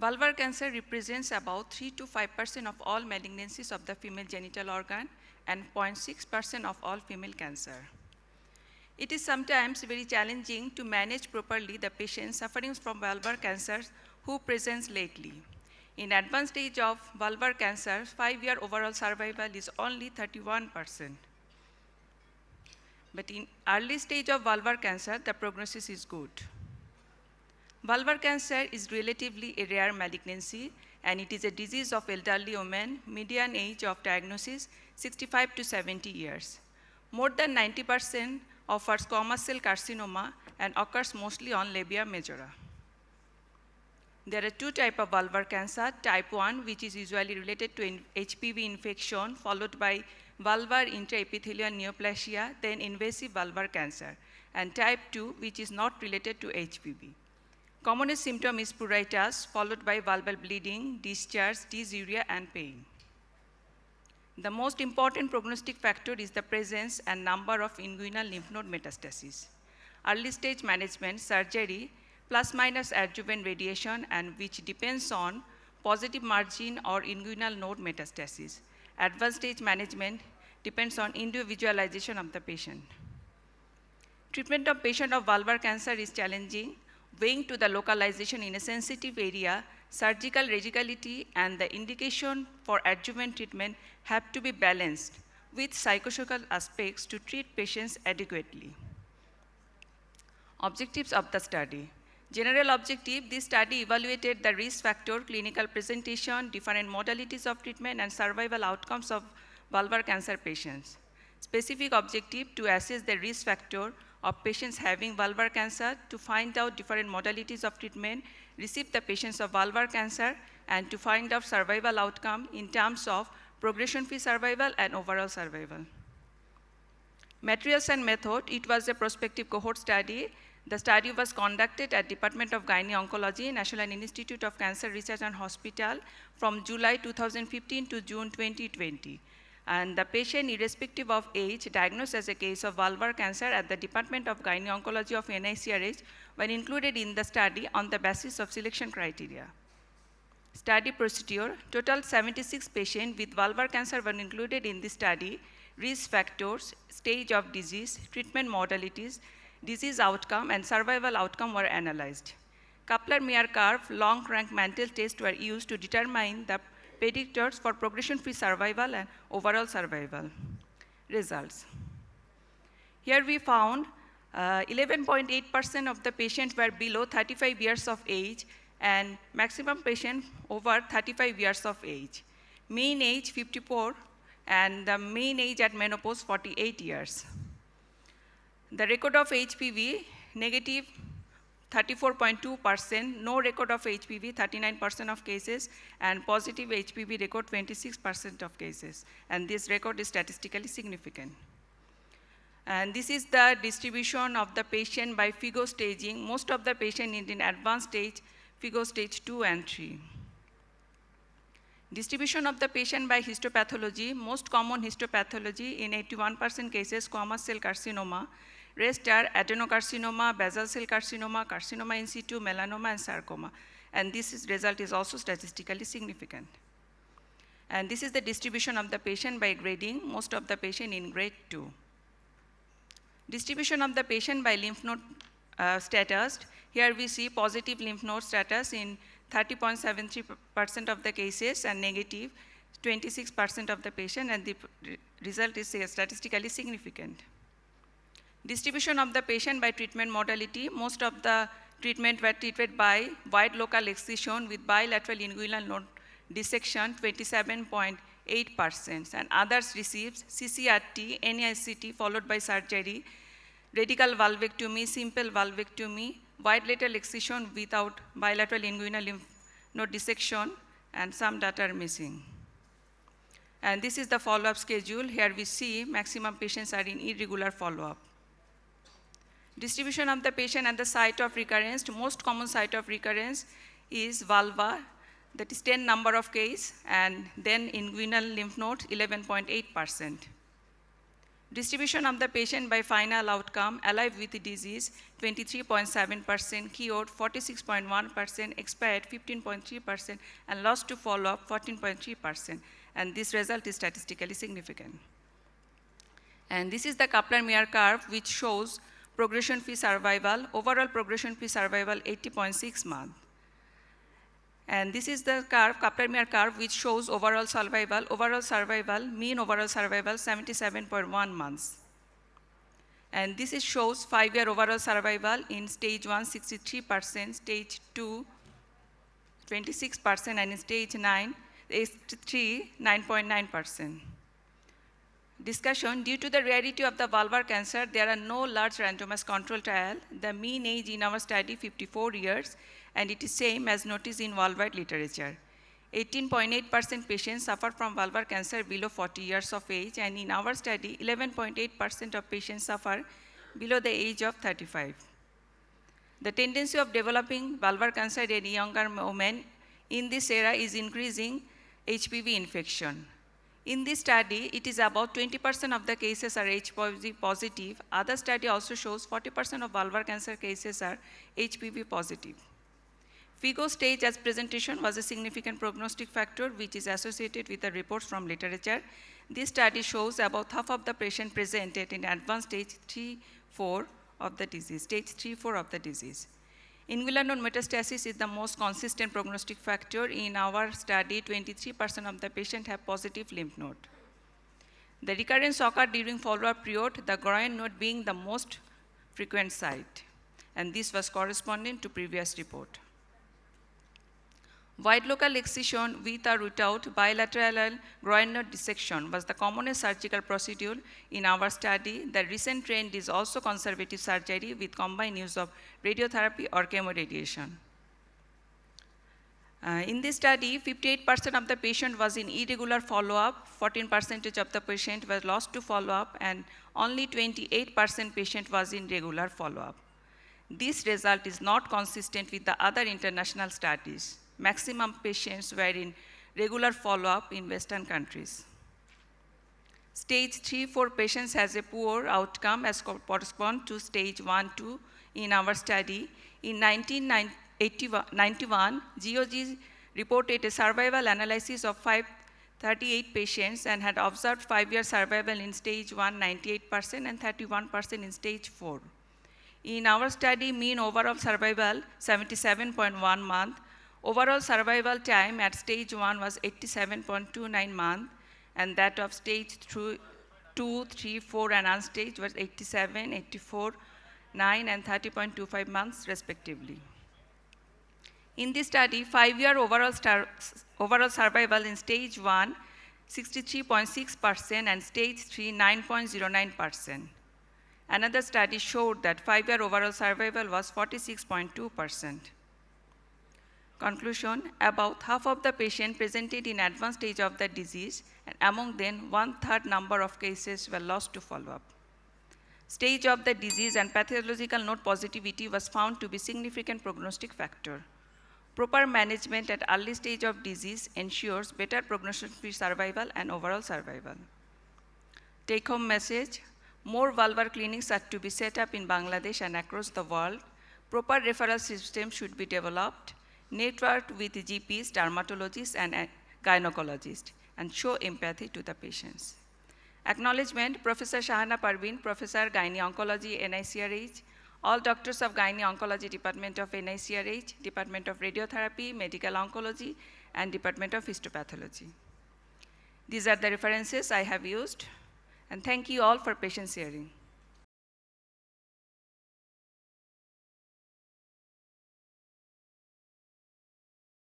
Vulvar cancer represents about 3 to 5% of all malignancies of the female genital organ and 0.6% of all female cancer. It is sometimes very challenging to manage properly the patients suffering from vulvar cancer who presents lately. In advanced stage of vulvar cancer, 5-year overall survival is only 31%. But in early stage of vulvar cancer, the prognosis is good. Vulvar cancer is relatively a rare malignancy, and it is a disease of elderly women, median age of diagnosis 65 to 70 years. More than 90% offers squamous cell carcinoma and occurs mostly on labia majora. There are two types of vulvar cancer, type 1, which is usually related to HPV infection, followed by vulvar intraepithelial neoplasia, then invasive vulvar cancer, and type 2, which is not related to HPV. Commonest symptom is pruritus, followed by vulval bleeding, discharge, dysuria, and pain. The most important prognostic factor is the presence and number of inguinal lymph node metastases. Early stage management, surgery, plus minus adjuvant radiation, and which depends on positive margin or inguinal node metastasis. Advanced stage management depends on individualization of the patient. Treatment of patient of vulvar cancer is challenging, owing to the localization in a sensitive area. Surgical radicality and the indication for adjuvant treatment have to be balanced with psychosocial aspects to treat patients adequately. Objectives of the study. General objective, this study evaluated the risk factor, clinical presentation, different modalities of treatment, and survival outcomes of vulvar cancer patients. Specific objective, to assess the risk factor of patients having vulvar cancer, to find out different modalities of treatment, receive the patients of vulvar cancer, and to find out survival outcome in terms of progression-free survival and overall survival. Materials and method, it was a prospective cohort study. The study was conducted at Department of Gynae-Oncology, National Institute of Cancer Research and Hospital from July 2015 to June 2020. And the patient, irrespective of age, diagnosed as a case of vulvar cancer at the Department of Gynae-Oncology of NICRH were included in the study on the basis of selection criteria. Study procedure, total 76 patients with vulvar cancer were included in the study. Risk factors, stage of disease, treatment modalities, disease outcome, and survival outcome were analyzed. Kaplan-Meier curve, long rank mantle test were used to determine the predictors for progression-free survival and overall survival. Results. Here we found 11.8% of the patients were below 35 years of age, and maximum patient over 35 years of age. Mean age 54, and the mean age at menopause 48 years. The record of HPV, negative 34.2%, no record of HPV, 39% of cases, and positive HPV record, 26% of cases. And this record is statistically significant. And this is the distribution of the patient by FIGO staging. Most of the patient in advanced stage, FIGO stage 2 and 3. Distribution of the patient by histopathology, most common histopathology in 81% cases, squamous cell carcinoma. Rest are adenocarcinoma, basal cell carcinoma, carcinoma in situ, melanoma, and sarcoma. And this result is also statistically significant. And this is the distribution of the patient by grading, most of the patient in grade 2. Distribution of the patient by lymph node status. Here we see positive lymph node status in 30.73% of the cases and negative 26% of the patient, and the result is statistically significant. Distribution of the patient by treatment modality. Most of the treatment were treated by wide local excision with bilateral inguinal node dissection, 27.8%, and others received CCRT, NICT, followed by surgery, radical valvectomy, simple valvectomy, wide lateral excision without bilateral inguinal lymph node dissection, and some data are missing. And this is the follow-up schedule. Here we see maximum patients are in irregular follow-up. Distribution of the patient at the site of recurrence. Most common site of recurrence is vulva, that is 10 number of case, and then inguinal lymph nodes, 11.8%. Distribution of the patient by final outcome: alive with the disease 23.7%, cured 46.1%, expired 15.3%, and lost to follow-up 14.3%. And this result is statistically significant. And this is the Kaplan-Meier curve, which shows progression-free survival, overall progression-free survival 80.6 months. And this is the curve, Kaplan-Meier curve, which shows overall survival, mean overall survival 77.1 months. And this shows 5-year overall survival in stage 1, 63%, stage 2, 26%, and in stage 3, 9.9%. Discussion: due to the rarity of the vulvar cancer, there are no large randomized control trial. The mean age in our study 54 years, and it is same as noticed in worldwide literature. 18.8% patients suffer from vulvar cancer below 40 years of age, and in our study, 11.8% of patients suffer below the age of 35. The tendency of developing vulvar cancer in younger women in this era is increasing HPV infection. In this study, it is about 20% of the cases are HPV positive. Other study also shows 40% of vulvar cancer cases are HPV positive. FIGO stage as presentation was a significant prognostic factor which is associated with the reports from literature. This study shows about half of the patient presented in advanced stage 3-4 of the disease, Inguinal node metastasis is the most consistent prognostic factor. In our study, 23% of the patient have positive lymph node. The recurrence occurred during follow-up period, the groin node being the most frequent site, and this was corresponding to previous report. Wide local excision with or without bilateral groin node dissection was the commonest surgical procedure in our study. The recent trend is also conservative surgery with combined use of radiotherapy or chemoradiation. In this study, 58% of the patient was in irregular follow-up, 14% of the patient was lost to follow-up, and only 28% patient was in regular follow-up. This result is not consistent with the other international studies. Maximum patients were in regular follow-up in Western countries. Stage 3-4 patients has a poor outcome as correspond to stage 1-2 in our study. In 1991, GOG reported a survival analysis of 538 patients and had observed 5-year survival in stage 1, 98%, and 31% in stage 4. In our study, mean overall survival 77.1 months. Overall survival time at stage 1 was 87.29 months, and that of stage 2, 3, 4, and unstaged was 87, 84, 9, and 30.25 months respectively. In this study, 5-year overall survival in stage 1, 63.6%, and stage 3, 9.09%. Another study showed that 5-year overall survival was 46.2%. Conclusion: about half of the patients presented in advanced stage of the disease, and among them, 1/3 number of cases were lost to follow-up. Stage of the disease and pathological node positivity was found to be significant prognostic factor. Proper management at early stage of disease ensures better prognostic-free survival and overall survival. Take-home message: more vulvar clinics are to be set up in Bangladesh and across the world. Proper referral system should be developed. Network with GPs, dermatologists, and gynecologists, and show empathy to the patients. Acknowledgement: Professor Farhana Parveen, Professor Gynae Oncology, NICRH, all doctors of Gynae Oncology Department of NICRH, Department of Radiotherapy, Medical Oncology, and Department of Histopathology. These are the references I have used, and thank you all for patient hearing.